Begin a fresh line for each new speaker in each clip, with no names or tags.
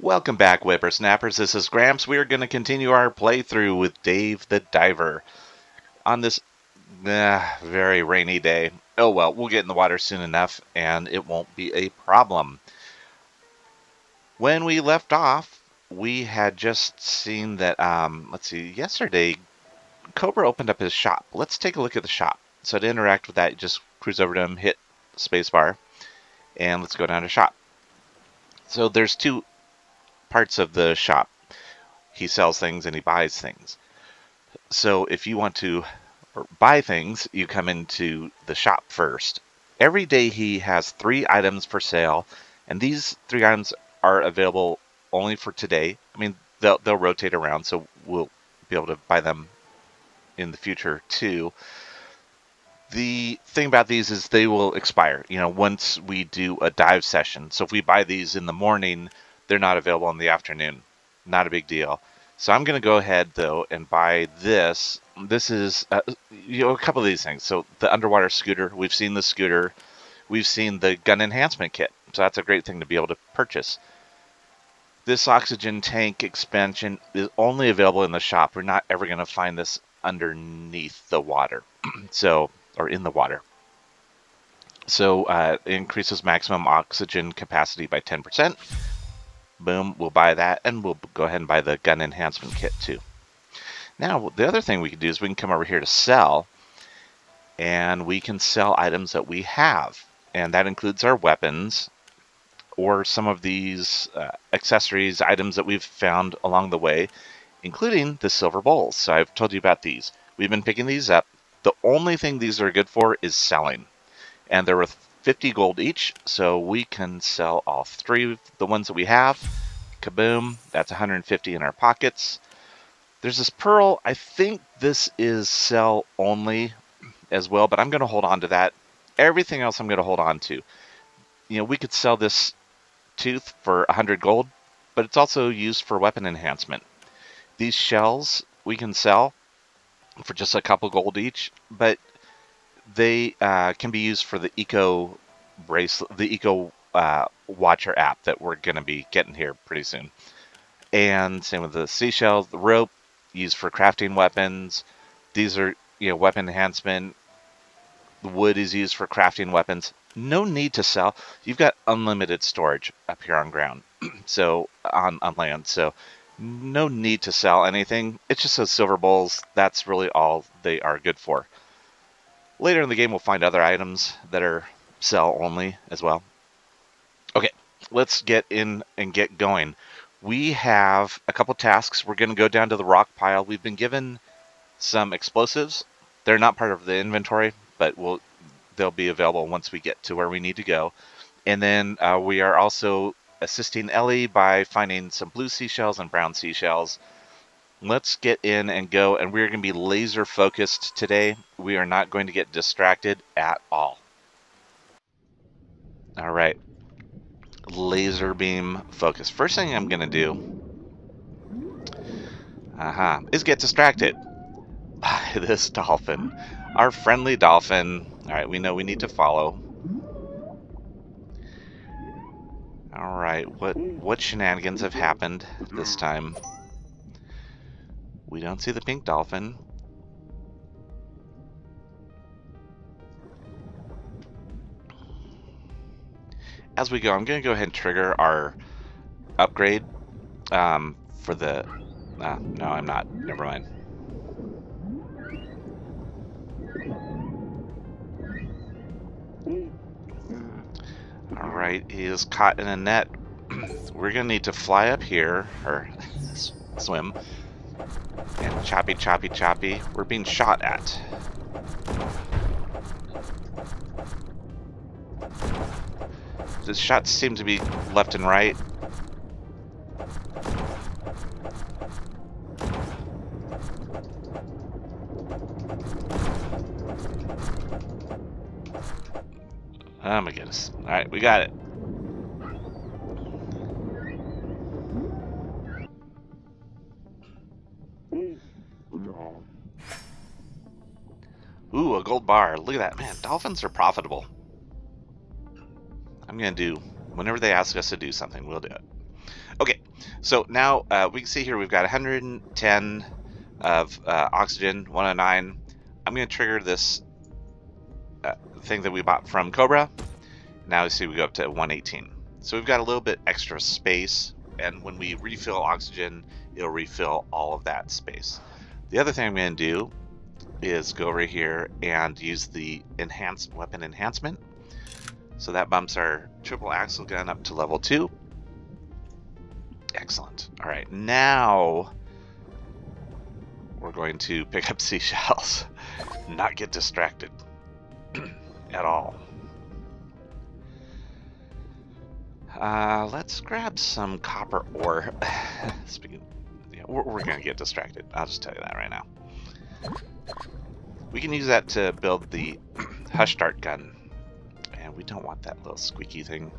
Welcome back, whippersnappers. This is Gramps. We are going to continue our playthrough with Dave the Diver on this very rainy day. Oh well, we'll get in the water soon enough, and it won't be a problem. When we left off, we had just seen that, let's see, yesterday, Cobra opened up his shop. Let's take a look at the shop. So to interact with that, you just cruise over to him, hit spacebar, and let's go down to shop. So there's two parts of the shop. He sells things and he buys things. So if you want to buy things, you come into the shop first. Every day he has 3 items for sale, and these 3 items are available only for today. I mean, they'll rotate around, so we'll be able to buy them in the future too. The thing about these is they will expire, once we do a dive session. So if we buy these in the morning, they're not available in the afternoon. Not a big deal. So I'm going to go ahead, though, and buy this. This is, a couple of these things. So the underwater scooter, we've seen the scooter. We've seen the gun enhancement kit. So that's a great thing to be able to purchase. This oxygen tank expansion is only available in the shop. We're not ever going to find this underneath the water. Or in the water. So it increases maximum oxygen capacity by 10%. Boom, we'll buy that, and we'll go ahead and buy the gun enhancement kit too. Now, the other thing we can do is we can come over here to sell, and we can sell items that we have. And that includes our weapons, or some of these accessories, items that we've found along the way, including the silver bowls. So I've told you about these. We've been picking these up. The only thing these are good for is selling. And they're worth 50 gold each, so we can sell all 3 of the ones that we have. Kaboom, that's 150 in our pockets. There's this pearl. I think this is sell only as well, but I'm going to hold on to that. Everything else I'm going to hold on to. We could sell this tooth for 100 gold, but it's also used for weapon enhancement. These shells we can sell for just a couple gold each, but they can be used for the Eco bracelet, the EcoWatcher app that we're going to be getting here pretty soon. And same with the seashells, the rope used for crafting weapons. These are, weapon enhancement. The wood is used for crafting weapons. No need to sell. You've got unlimited storage up here on ground, so on land. So no need to sell anything. It's just those silver bowls. That's really all they are good for. Later in the game, we'll find other items that are sell only as well. Okay, let's get in and get going. We have a couple tasks. We're going to go down to the rock pile. We've been given some explosives. They're not part of the inventory, but they'll be available once we get to where we need to go. And then we are also assisting Ellie by finding some blue seashells and brown seashells. Let's get in and go, and we're going to be laser focused today. We are not going to get distracted at all. All right. Laser beam focus. First thing I'm going to do is get distracted by this dolphin. Our friendly dolphin. All right, we know we need to follow. All right, what shenanigans have happened this time? We don't see the pink dolphin. As we go, I'm going to go ahead and trigger our upgrade for the... no, I'm not. Never mind. Alright, he is caught in a net. We're going to need to fly up here, or swim. And choppy, choppy, choppy. We're being shot at. The shots seem to be left and right. Oh my goodness. Alright, we got it. Ooh, a gold bar. Look at that. Man, dolphins are profitable. I'm going to do, whenever they ask us to do something, we'll do it. Okay, so now we can see here we've got 110 of oxygen, 109. I'm going to trigger this thing that we bought from Cobra. Now you see we go up to 118. So we've got a little bit extra space, and when we refill oxygen, it'll refill all of that space. The other thing I'm going to do is go over here and use the enhanced weapon enhancement. So that bumps our triple axle gun up to level 2. Excellent. All right, now we're going to pick up seashells. Not get distracted at all. Let's grab some copper ore. We're going to get distracted. I'll just tell you that right now. We can use that to build the hush dart gun. And we don't want that little squeaky thing.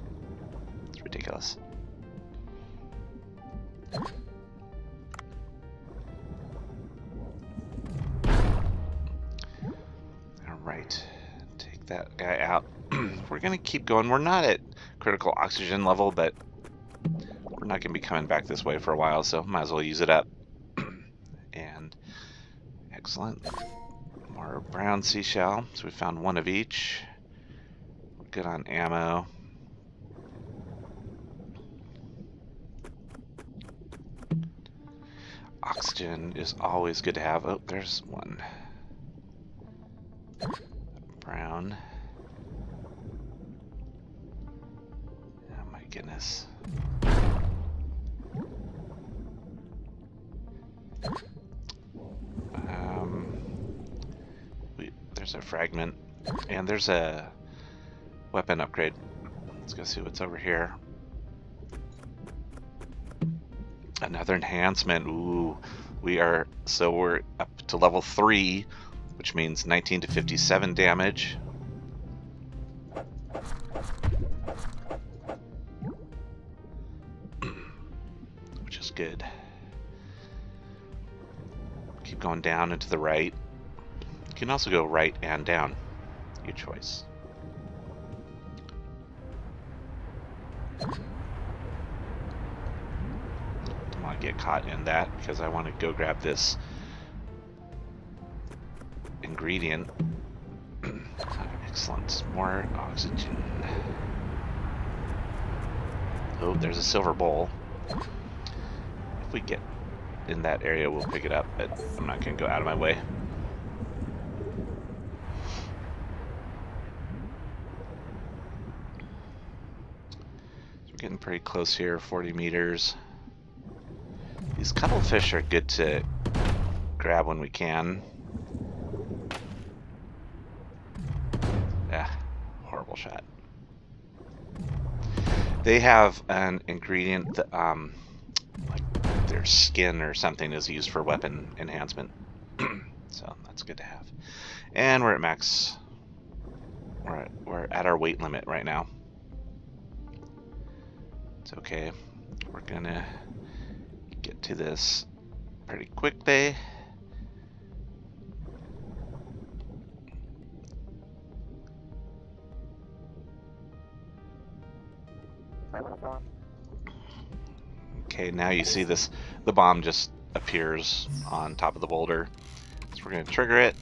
It's ridiculous. Alright. Take that guy out. We're going to keep going. We're not at critical oxygen level, but we're not going to be coming back this way for a while, so might as well use it up. And excellent. More brown seashell. So we found one of each. We're good on ammo. Oxygen is always good to have. Oh, there's one. Brown. Oh my goodness. There's a fragment, and there's a weapon upgrade. Let's go see what's over here. Another enhancement. Ooh, we're up to level 3, which means 19 to 57 damage. Which is good. Keep going down and to the right. You can also go right and down. Your choice. Don't want to get caught in that because I want to go grab this ingredient. Excellent. More oxygen. Oh, there's a silver bowl. If we get in that area, we'll pick it up, but I'm not going to go out of my way. Getting pretty close here, 40 meters. These cuttlefish are good to grab when we can. Yeah, horrible shot. They have an ingredient that, like their skin or something is used for weapon enhancement. So that's good to have. And we're at max. We're at our weight limit right now. It's okay. We're gonna get to this pretty quickly. Okay, now you see this, the bomb just appears on top of the boulder. So we're gonna trigger it.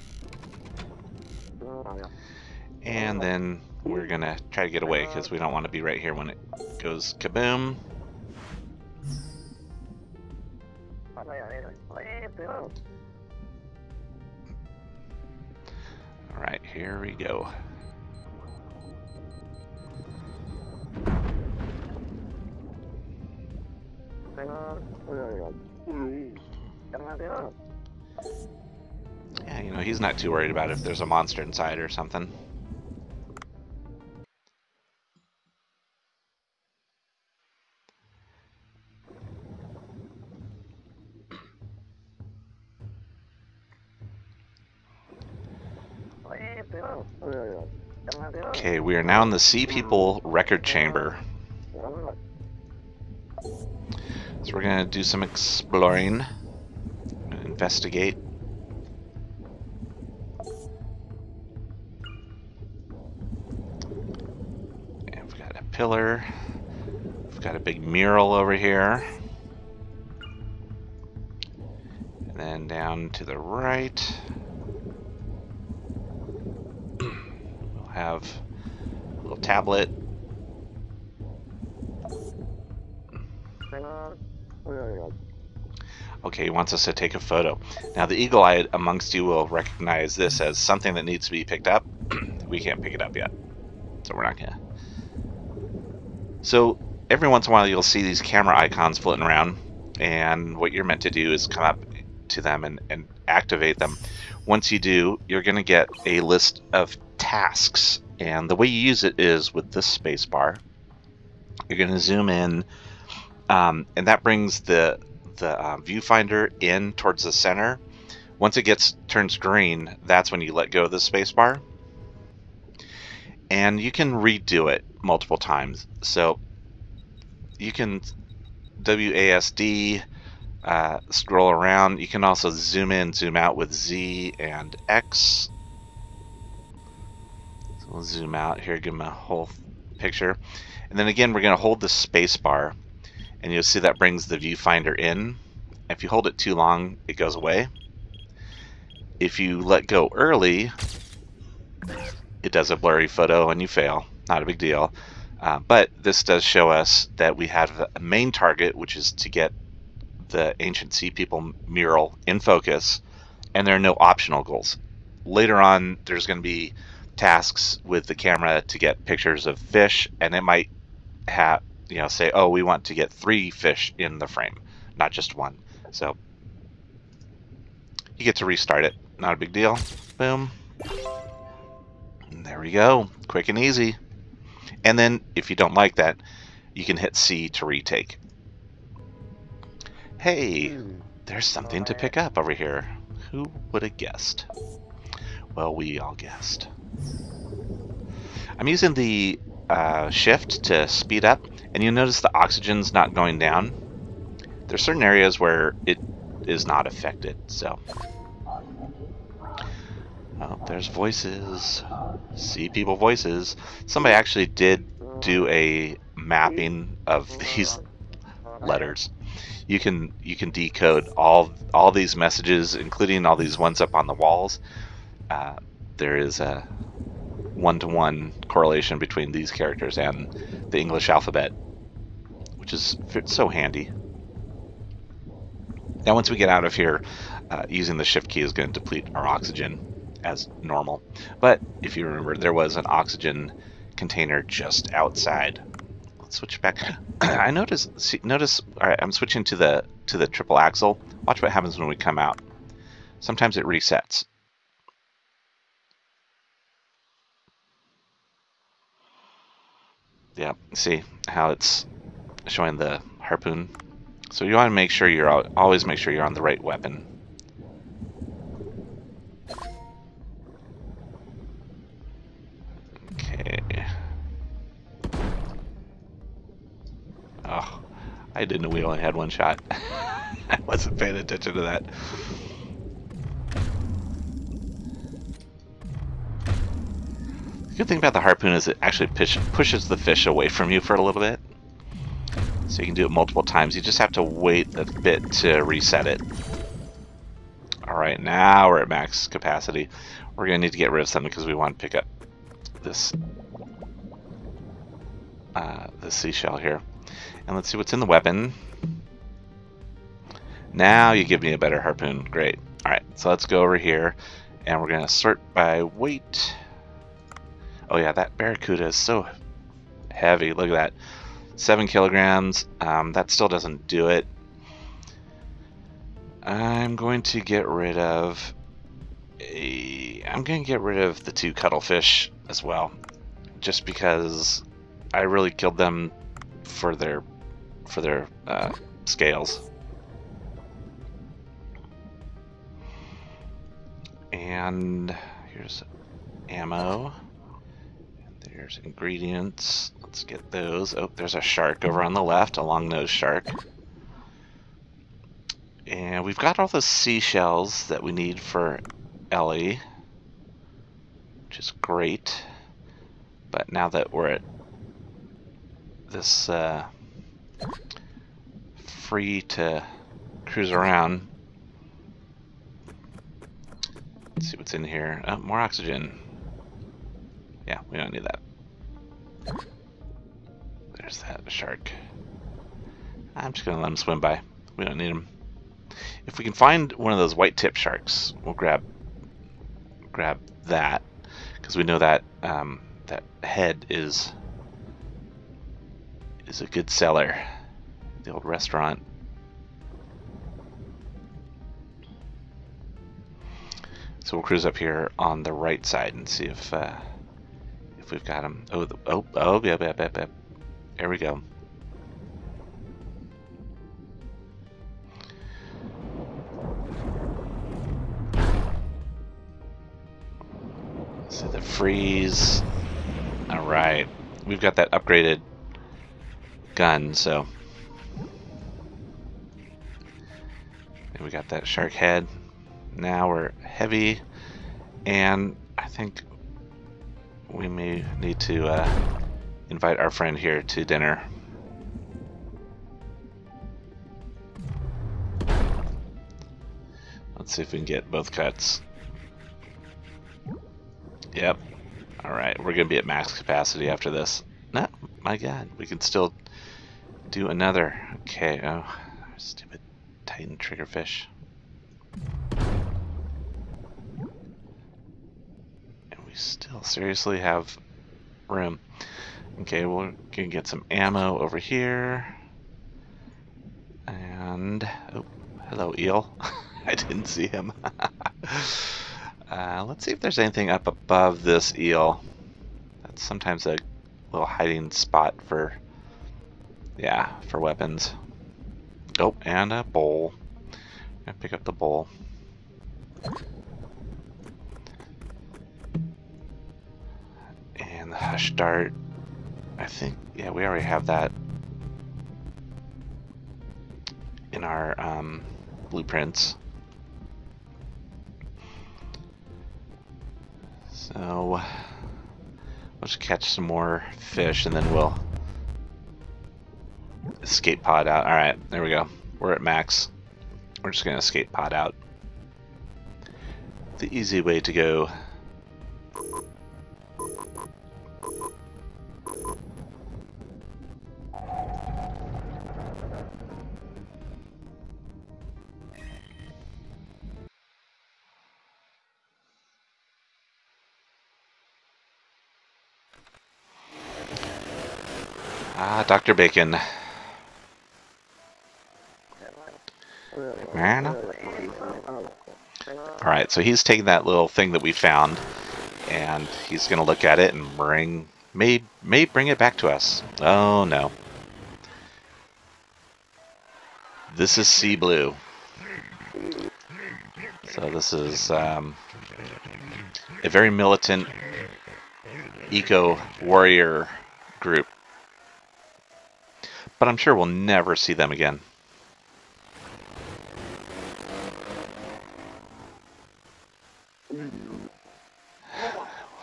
And then we're gonna try to get away because we don't want to be right here when it goes kaboom. Alright, here we go. Yeah, you know, he's not too worried about if there's a monster inside or something. Okay, we are now in the Sea People record chamber. So we're gonna do some exploring, investigate. And we've got a pillar. We've got a big mural over here. And then down to the right, we'll have a little tablet. Okay, he wants us to take a photo. Now the eagle-eyed amongst you will recognize this as something that needs to be picked up. We can't pick it up yet, so we're not gonna. So every once in a while you'll see these camera icons floating around, and what you're meant to do is come up to them and activate them. Once you do, you're gonna get a list of tasks, and the way you use it is with this space bar. You're gonna zoom in, and that brings the viewfinder in towards the center. Once it turns green, that's when you let go of the spacebar, and you can redo it multiple times. So you can WASD, scroll around. You can also zoom in, zoom out with Z and X. So we'll zoom out here, give them a whole picture, and then again we're going to hold the spacebar. And you'll see that brings the viewfinder in. If you hold it too long, it goes away. If you let go early, it does a blurry photo and you fail. Not a big deal. But this does show us that we have a main target, which is to get the Ancient Sea People mural in focus, and there are no optional goals. Later on, there's going to be tasks with the camera to get pictures of fish, and it might have, say, oh, we want to get 3 fish in the frame, not just 1. So you get to restart it. Not a big deal. Boom. And there we go. Quick and easy. And then if you don't like that, you can hit C to retake. Hey, there's something to pick up over here. Who would have guessed? Well, we all guessed. I'm using the shift to speed up, and you notice the oxygen's not going down. There's certain areas where it is not affected, so. Oh, there's voices. Sea people voices. Somebody actually did do a mapping of these letters. You can decode all these messages, including all these ones up on the walls. There is a one-to-one correlation between these characters and the English alphabet, which is so handy. Now once we get out of here, using the shift key is going to deplete our oxygen as normal. But if you remember, there was an oxygen container just outside. Let's switch back. I notice. All right, I'm switching to the triple axle. Watch what happens when we come out. Sometimes it resets. Yeah, see how it's showing the harpoon. So you want to make sure always make sure you're on the right weapon. Okay. Oh, I didn't know we only had one shot. I wasn't paying attention to that. The good thing about the harpoon is it actually pushes the fish away from you for a little bit. So you can do it multiple times. You just have to wait a bit to reset it. Alright, now we're at max capacity. We're going to need to get rid of something because we want to pick up this seashell here. And let's see what's in the weapon. Now you give me a better harpoon. Great. Alright, so let's go over here and we're going to sort by weight. Oh yeah, that barracuda is so heavy. Look at that. 7 kilograms. That still doesn't do it. I'm going to get rid of the 2 cuttlefish as well, just because I really killed them for their scales. And here's ammo. There's ingredients. Let's get those. Oh, there's a shark over on the left, a long-nosed shark. And we've got all the seashells that we need for Ellie, which is great. But now that we're at this free to cruise around. Let's see what's in here. Oh, more oxygen. Yeah, we don't need that. There's that shark. I'm just gonna let him swim by. We don't need him. If we can find one of those white tip sharks, we'll grab that, because we know that that head is a good seller. The old restaurant. So we'll cruise up here on the right side and see if we've got him. Oh, yep. There we go. So the freeze. All right, we've got that upgraded gun, so and we got that shark head. Now we're heavy, and I think we may need to invite our friend here to dinner. Let's see if we can get both cuts. Yep. Alright, we're going to be at max capacity after this. No, my god, we can still do another. Okay, oh, stupid Titan triggerfish. And we still seriously have room. Okay, we're going to get some ammo over here. And, oh, hello eel. I didn't see him. Let's see if there's anything up above this eel. That's sometimes a little hiding spot for, yeah, for weapons. Oh, and a bowl. I'm gonna pick up the bowl. And the hush dart. I think, yeah, we already have that in our blueprints. So we'll just catch some more fish and then we'll escape pod out. Alright, there we go. We're at max. We're just going to escape pod out. The easy way to go. Ah, Dr. Bacon. Alright, so he's taking that little thing that we found, and he's going to look at it and may bring it back to us. Oh, no. This is SeaBlue. So this is a very militant eco-warrior group. But I'm sure we'll never see them again.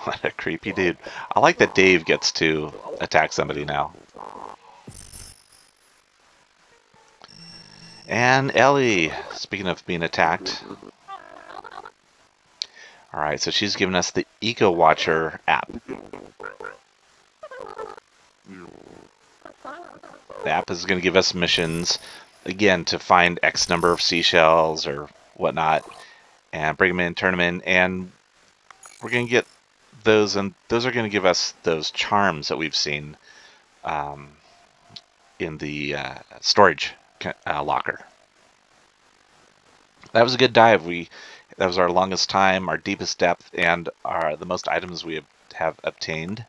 What a creepy dude. I like that Dave gets to attack somebody now. And Ellie, speaking of being attacked. Alright, so she's given us the EcoWatcher app. The app is going to give us missions, again, to find X number of seashells or whatnot, and bring them in, turn them in, and we're going to get those, and those are going to give us those charms that we've seen in the storage locker. That was a good dive. That was our longest time, our deepest depth, and the most items we have obtained.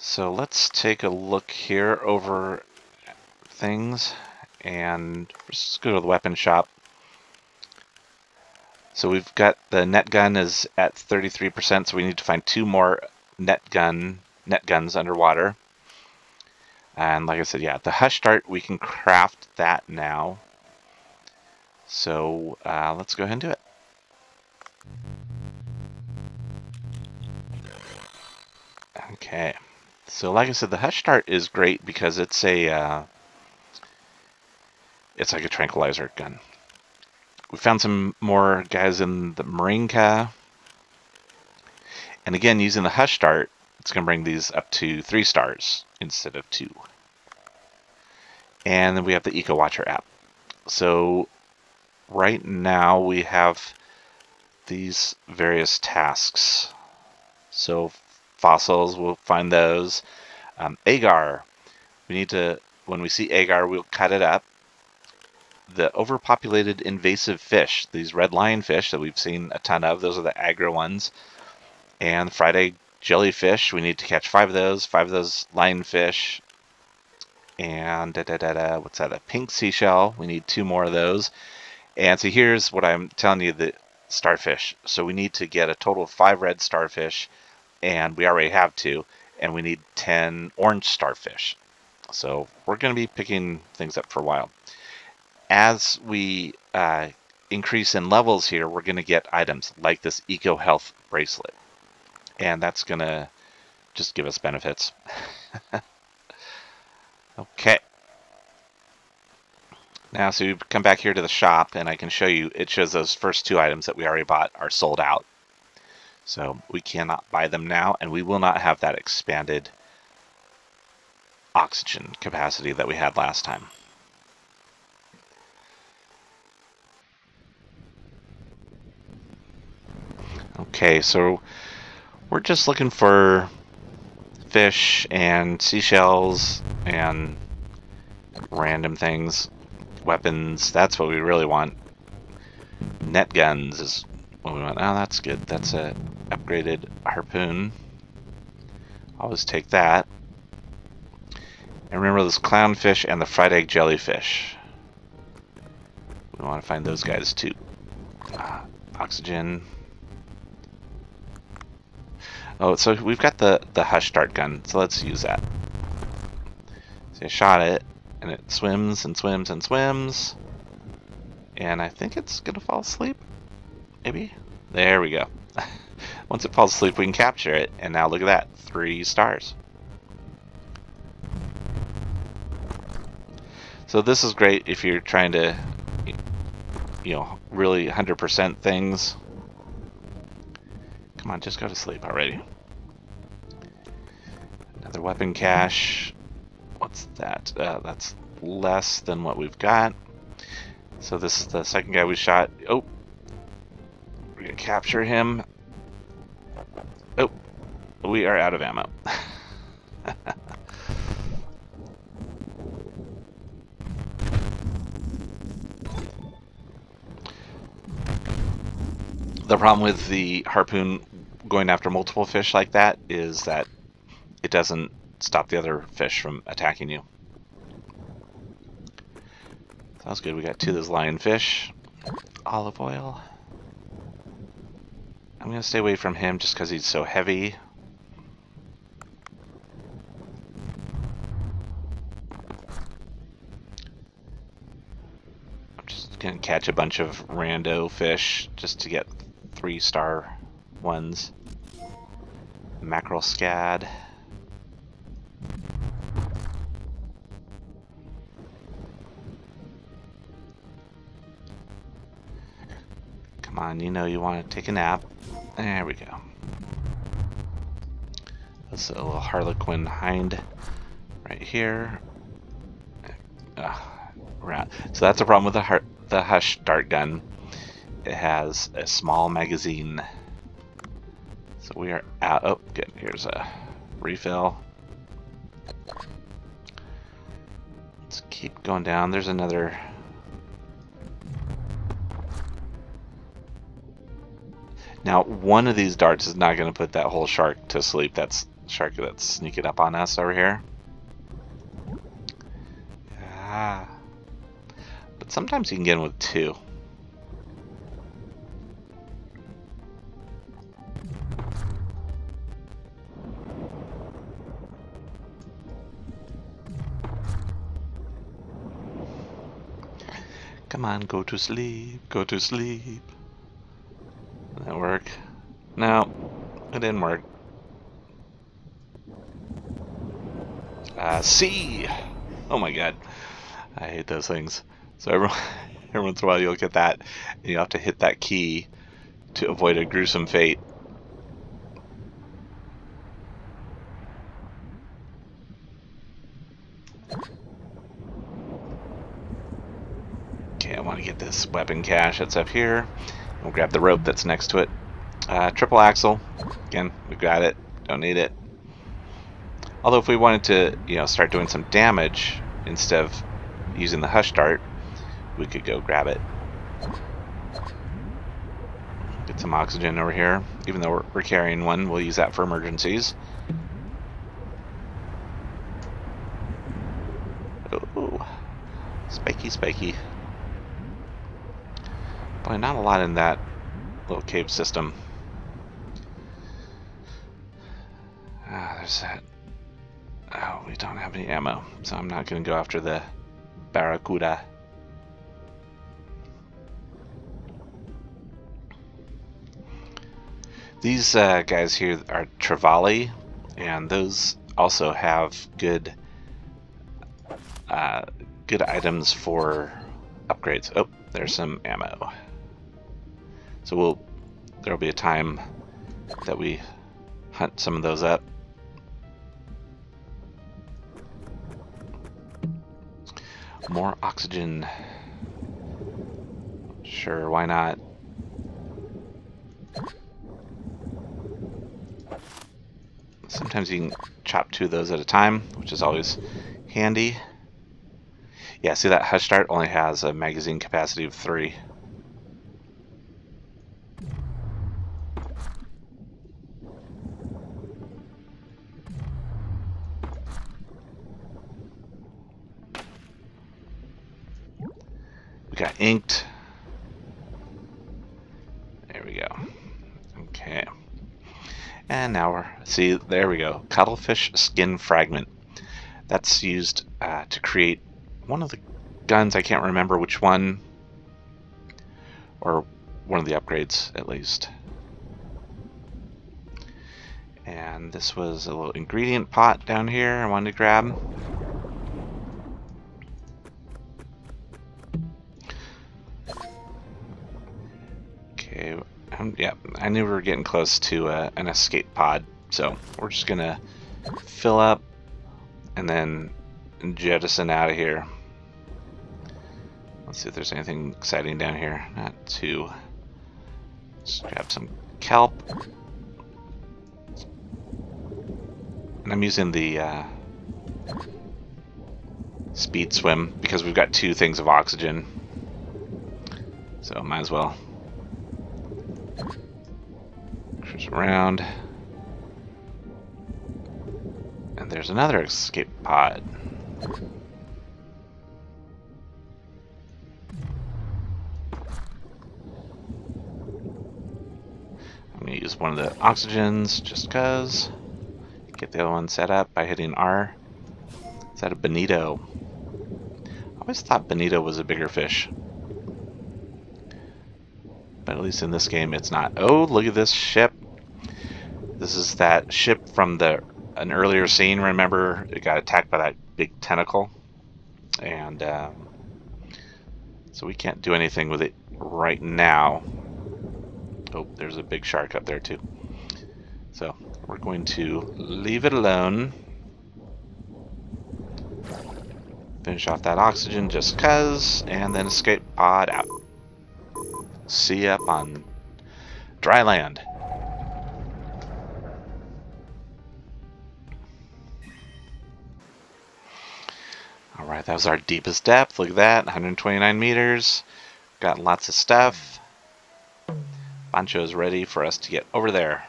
So let's take a look here over things, and let's go to the weapon shop. So we've got the net gun is at 33%, so we need to find 2 more net guns underwater. And like I said, yeah, the hush dart, we can craft that now. So let's go ahead and do it. Okay. So like I said, the Hush Dart is great because it's a it's like a tranquilizer gun. We found some more guys in the Marinka. And again, using the Hush Dart, it's going to bring these up to 3 stars instead of 2. And then we have the EcoWatcher app. So right now we have these various tasks. So fossils, we'll find those. Agar, we need to, when we see agar, we'll cut it up. The overpopulated invasive fish, these red lionfish that we've seen a ton of, those are the aggro ones. And Friday jellyfish, we need to catch 5 of those lionfish. And what's that, a pink seashell, we need 2 more of those. And so here's what I'm telling you, the starfish. So we need to get a total of 5 red starfish, and we already have 2, and we need 10 orange starfish. So we're going to be picking things up for a while. As we increase in levels here, we're going to get items like this Eco Health bracelet, and that's going to just give us benefits. Okay. Now, so you come back here to the shop, and I can show you, it shows those first 2 items that we already bought are sold out. So we cannot buy them now, and we will not have that expanded oxygen capacity that we had last time. Okay, so we're just looking for fish and seashells and random things. Weapons, that's what we really want. Net guns is what we want. Oh, that's good. That's a upgraded harpoon. Always take that. And remember this clownfish and the fried egg jellyfish. We want to find those guys too. Oxygen. Oh, so we've got the Hush Dart gun, so let's use that. So I shot it, and it swims and swims and swims. And I think it's going to fall asleep. Maybe? There we go. Once it falls asleep, we can capture it. And now look at that. 3 stars. So this is great if you're trying to, you know, really 100% things. Come on, just go to sleep already. Another weapon cache. What's that? That's less than what we've got. So this is the second guy we shot. Oh, we're gonna capture him. Oh, we are out of ammo. The problem with the harpoon going after multiple fish like that is that it doesn't stop the other fish from attacking you. Sounds good. We got 2 of those lionfish. Olive oil. I'm going to stay away from him just because he's so heavy. I'm just going to catch a bunch of rando fish just to get 3-star ones. Mackerel scad. Come on, you know you want to take a nap. There we go. That's a little harlequin hind right here. Right. So that's a problem with the Hush Dart gun. It has a small magazine. So we are out. Oh, good. Here's a refill. Let's keep going down. There's another. Now, one of these darts is not going to put that whole shark to sleep. That's shark that's sneaking up on us over here. Ah. But sometimes you can get in with 2. Come on, go to sleep, go to sleep. Did that work? No, it didn't work. C! Oh my god. I hate those things. So every once in a while you'll get that, and you have to hit that key to avoid a gruesome fate. Okay, I want to get this weapon cache that's up here. We'll grab the rope that's next to it. Triple axle. Again, we got it. Don't need it. Although if we wanted to, start doing some damage instead of using the hush dart, we could go grab it. Get some oxygen over here. Even though we're carrying one, we'll use that for emergencies. Oh, spiky, spiky. Boy, not a lot in that little cave system. There's that. Oh, we don't have any ammo, so I'm not going to go after the Barracuda. These guys here are Trevally, and those also have good items for upgrades. Oh, there's some ammo. So there'll be a time that we hunt some of those up. More oxygen. Sure, why not? Sometimes you can chop 2 of those at a time, which is always handy. Yeah, see that hush dart only has a magazine capacity of 3. We got inked. There we go. Okay. And now see, there we go. Cuttlefish skin fragment. That's used to create one of the guns. I can't remember which one. Or one of the upgrades, at least. And this was a little ingredient pot down here I wanted to grab. Okay, yeah, I knew we were getting close to an escape pod, so we're just gonna fill up and then jettison out of here. Let's see if there's anything exciting down here. Not too. Let's grab some kelp. And I'm using the speed swim because we've got 2 things of oxygen, so might as well. Cruise around. And there's another escape pod. I'm going to use one of the oxygens just because. Get the other one set up by hitting R. Is that a bonito? I always thought bonito was a bigger fish. But at least in this game it's not. Oh, look at this ship. This is that ship from an earlier scene. Remember, it got attacked by that big tentacle. And so we can't do anything with it right now. Oh, there's a big shark up there too. So we're going to leave it alone. Finish off that oxygen just cuz, and then escape pod out. See ya up on dry land. Alright, that was our deepest depth. Look at that, 129 meters. Got lots of stuff. Pancho's ready for us to get over there.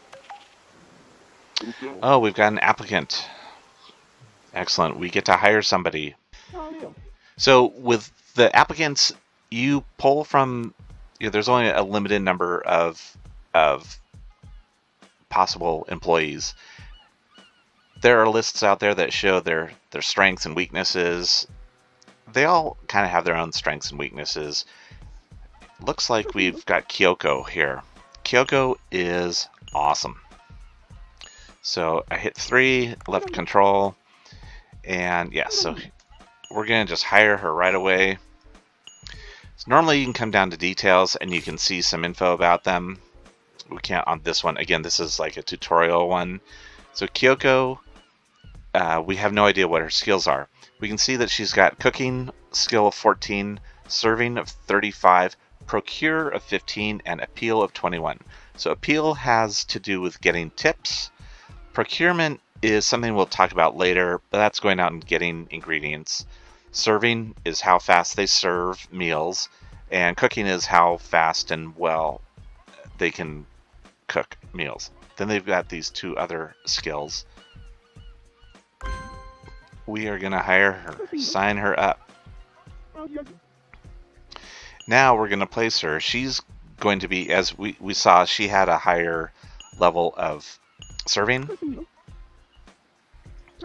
Oh, we've got an applicant. Excellent. We get to hire somebody. So with the applicants, you pull from. There's only a limited number of possible employees. There are lists out there that show their strengths and weaknesses. They all kind of have their own strengths and weaknesses. Looks like we've got Kyoko here. Kyoko is awesome. So I hit 3, left control, And yeah, so we're going to just hire her right away. So normally you can come down to details and you can see some info about them. We can't on this one. Again, this is like a tutorial one. So Kyoko, we have no idea what her skills are. We can see that she's got cooking skill of 14, serving of 35, procure of 15, and appeal of 21. So appeal has to do with getting tips. Procurement is something we'll talk about later, but that's going out and getting ingredients. Serving is how fast they serve meals, and cooking is how fast and well they can cook meals. Then they've got these two other skills. We are going to hire her, sign her up. Now we're going to place her. She's going to be, as we saw, she had a higher level of serving.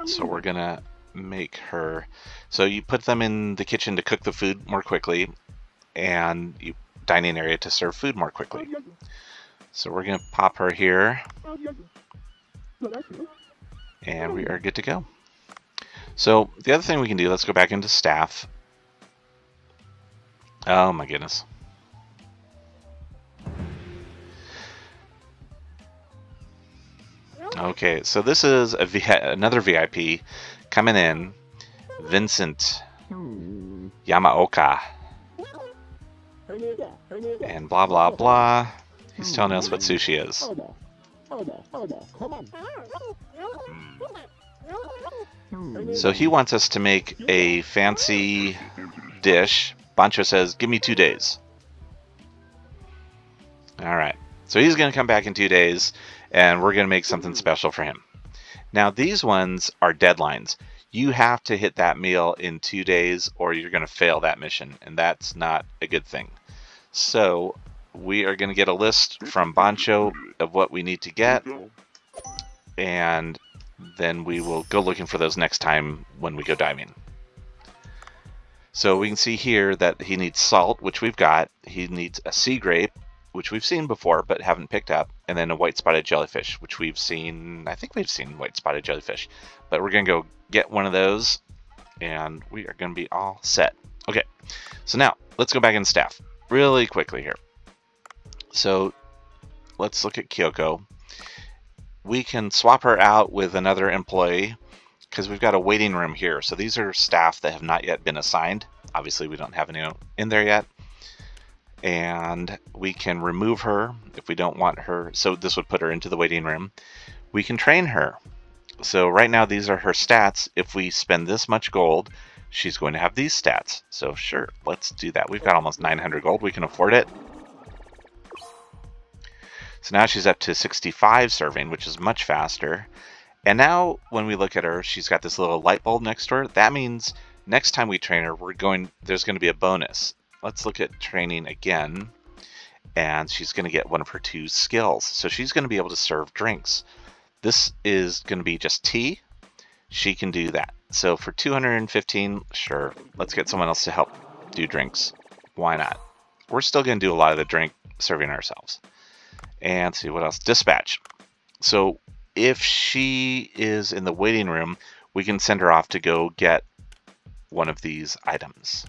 So we're going to make her, so you put them in the kitchen to cook the food more quickly, and you dining area to serve food more quickly. So we're going to pop her here, and we are good to go. So the other thing we can do, let's go back into staff. Oh my goodness. Okay, so this is another VIP coming in, Vincent Yamaoka, and blah blah blah. He's telling us what sushi is. So he wants us to make a fancy dish. Bancho says, give me 2 days. Alright, so he's going to come back in 2 days, and we're going to make something special for him. Now these ones are deadlines. You have to hit that meal in 2 days or you're going to fail that mission, and that's not a good thing. So we are going to get a list from Bancho of what we need to get, and then we will go looking for those next time when we go diving. So we can see here that he needs salt, which we've got. He needs a sea grape, which we've seen before but haven't picked up, and then a white-spotted jellyfish, which we've seen. I think we've seen white-spotted jellyfish, but we're going to go get one of those, and we are going to be all set. Okay, so now let's go back in staff really quickly here. So let's look at Kyoko. We can swap her out with another employee because we've got a waiting room here. So these are staff that have not yet been assigned. Obviously, we don't have anyone in there yet. And we can remove her if we don't want her. So this would put her into the waiting room. We can train her. So right now, these are her stats. If we spend this much gold, she's going to have these stats. So sure, let's do that. We've got almost 900 gold. We can afford it. So now she's up to 65 serving, which is much faster. And now when we look at her, she's got this little light bulb next to her. That means next time we train her, there's going to be a bonus. Let's look at training again. And she's going to get one of her 2 skills. So she's going to be able to serve drinks. This is going to be just tea. She can do that. So for 215, sure, let's get someone else to help do drinks. Why not? We're still going to do a lot of the drink serving ourselves. And see what else. Dispatch. So if she is in the waiting room, we can send her off to go get one of these items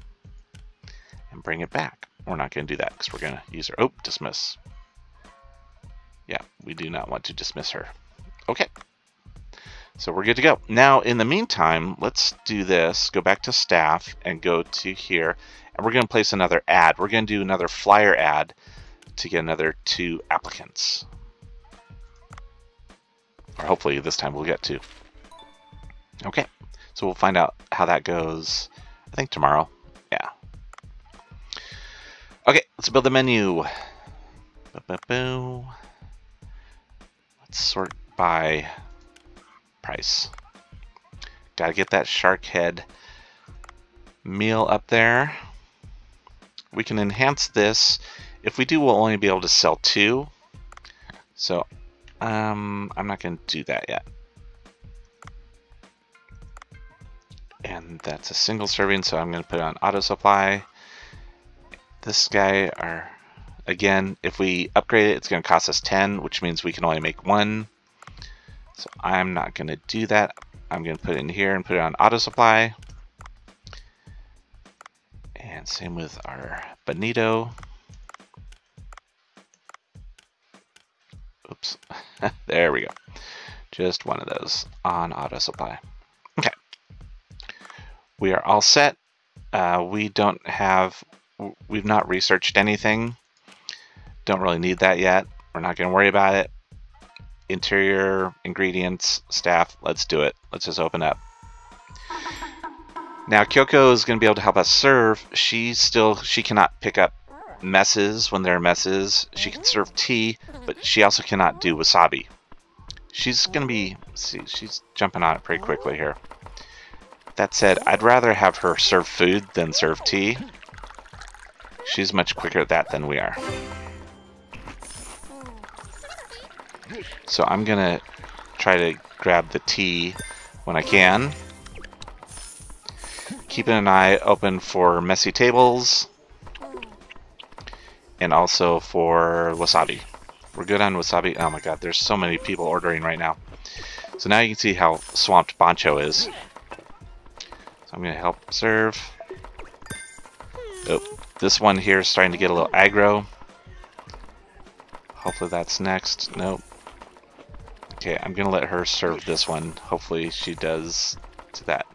and bring it back. We're not going to do that because we're going to use her. Oh, dismiss. Yeah, we do not want to dismiss her. Okay. So we're good to go. Now, in the meantime, let's do this. Go back to staff and go to here. And we're going to place another ad. We're going to do another flyer ad to get another 2 applicants. Or hopefully this time we'll get 2. Okay, so we'll find out how that goes, I think tomorrow. Yeah. Okay, let's build the menu. Let's sort by price. Gotta get that shark head meal up there. We can enhance this. If we do, we'll only be able to sell 2. So I'm not going to do that yet. And that's a single serving, so I'm going to put it on auto supply. This guy, again, if we upgrade it, it's going to cost us 10, which means we can only make 1. So I'm not going to do that. I'm going to put it in here and put it on auto supply. And same with our bonito. Oops. There we go. Just one of those on auto supply. Okay. We are all set. We've not researched anything. Don't really need that yet. We're not going to worry about it. Interior, ingredients, staff, let's do it. Let's just open up. Now Kyoko is going to be able to help us serve. She cannot pick up messes when there are messes. She can serve tea, but she also cannot do wasabi. She's going to be, see, she's jumping on it pretty quickly here. That said, I'd rather have her serve food than serve tea. She's much quicker at that than we are. So I'm going to try to grab the tea when I can. Keeping an eye open for messy tables. And also for wasabi. We're good on wasabi. Oh my god, there's so many people ordering right now. So now you can see how swamped Bancho is. So I'm going to help serve. Oh, this one here is starting to get a little aggro. Hopefully that's next. Nope. Okay, I'm going to let her serve this one. Hopefully she does to that.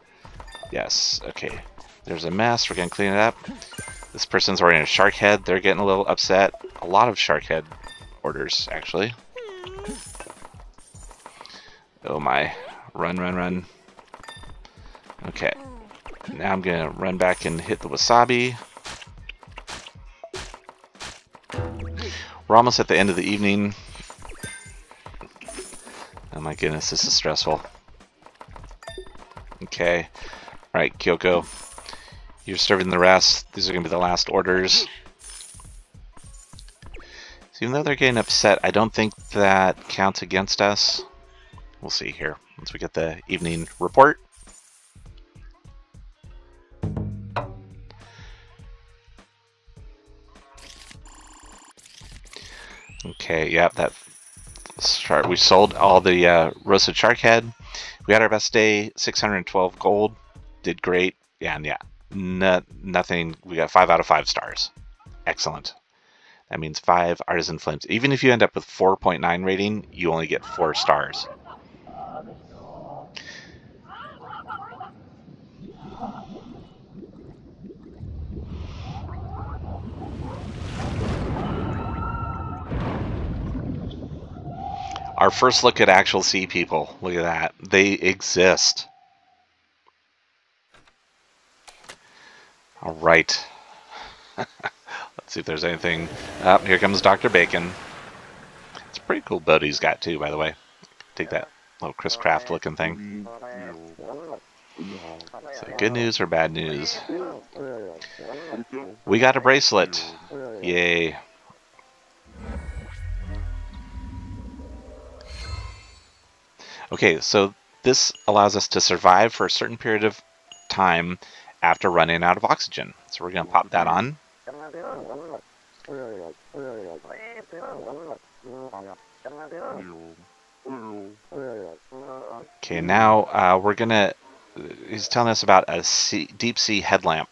Yes, okay. There's a mess. We're going to clean it up. This person's ordering a shark head. They're getting a little upset. A lot of shark head orders, actually. Oh my. Run, run, run. Okay. Now I'm going to run back and hit the wasabi. We're almost at the end of the evening. Oh my goodness, this is stressful. Okay. Alright, Kyoko. You're serving the rest. These are going to be the last orders. So even though they're getting upset, I don't think that counts against us. We'll see here once we get the evening report. Okay, yep, that shark. We sold all the roasted shark head. We had our best day, 612 gold. Did great. Yeah, and yeah. Nothing. We got 5 out of 5 stars. Excellent. That means 5 artisan flames. Even if you end up with 4.9 rating, you only get 4 stars. Our first look at actual sea people. Look at that. They exist. All right. Let's see if there's anything. Oh, here comes Dr. Bacon. It's a pretty cool boat he's got too, by the way. Take that little Chris Craft looking thing. So good news or bad news? We got a bracelet. Yay. Okay, so this allows us to survive for a certain period of time after running out of oxygen. So we're going to pop that on. Okay, now we're going to... He's telling us about a deep sea headlamp.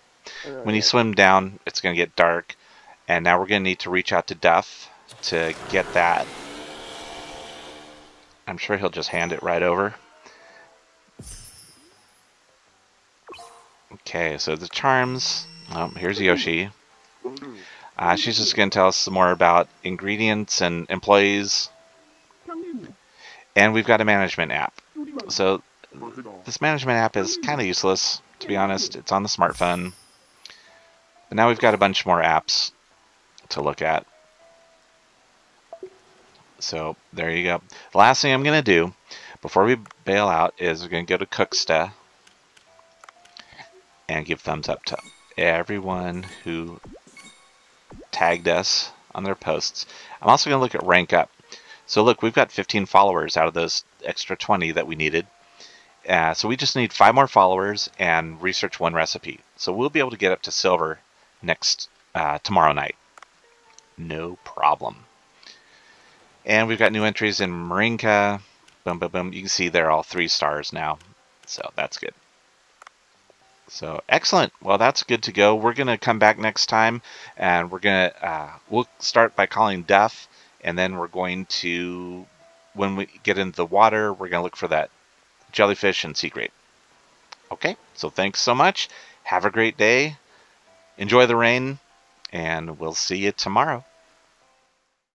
When you swim down, it's going to get dark. And now we're going to need to reach out to Duff to get that. I'm sure he'll just hand it right over. Okay, so the charms. Oh, here's Yoshi. She's just going to tell us some more about ingredients and employees. And we've got a management app. So this management app is kind of useless, to be honest. It's on the smartphone. But now we've got a bunch more apps to look at. So there you go. The last thing I'm going to do before we bail out is we're going to go to Cooksta and give thumbs up to everyone who tagged us on their posts. I'm also going to look at rank up. So look, we've got 15 followers out of those extra 20 that we needed. So we just need 5 more followers and research 1 recipe. So we'll be able to get up to silver tomorrow night. No problem. And we've got new entries in Marinka. Boom, boom, boom. You can see they're all 3 stars now. So that's good. So excellent. Well, that's good to go. We're gonna come back next time, and we'll start by calling Duff, and then we're going to, when we get into the water, we're gonna look for that jellyfish and sea grape. Okay. So thanks so much. Have a great day. Enjoy the rain, and we'll see you tomorrow.